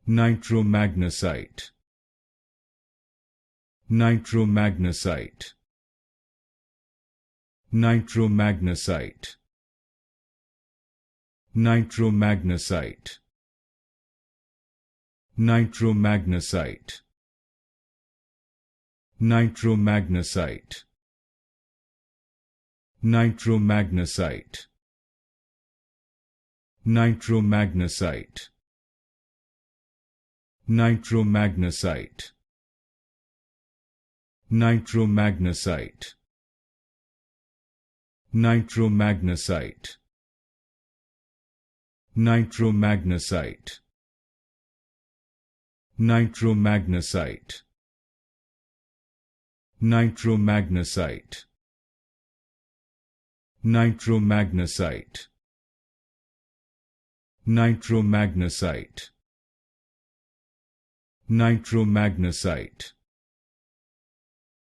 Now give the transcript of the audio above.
Nitromagnesite. Nitromagnesite. Nitromagnesite. Nitromagnesite. Nitromagnesite. Nitromagnesite. Nitromagnesite. Nitromagnesite. Nitromagnesite. Nitromagnesite. Nitromagnesite. Nitromagnesite. Nitromagnesite. Nitromagnesite. Nitromagnesite. Nitromagnesite. Nitromagnesite.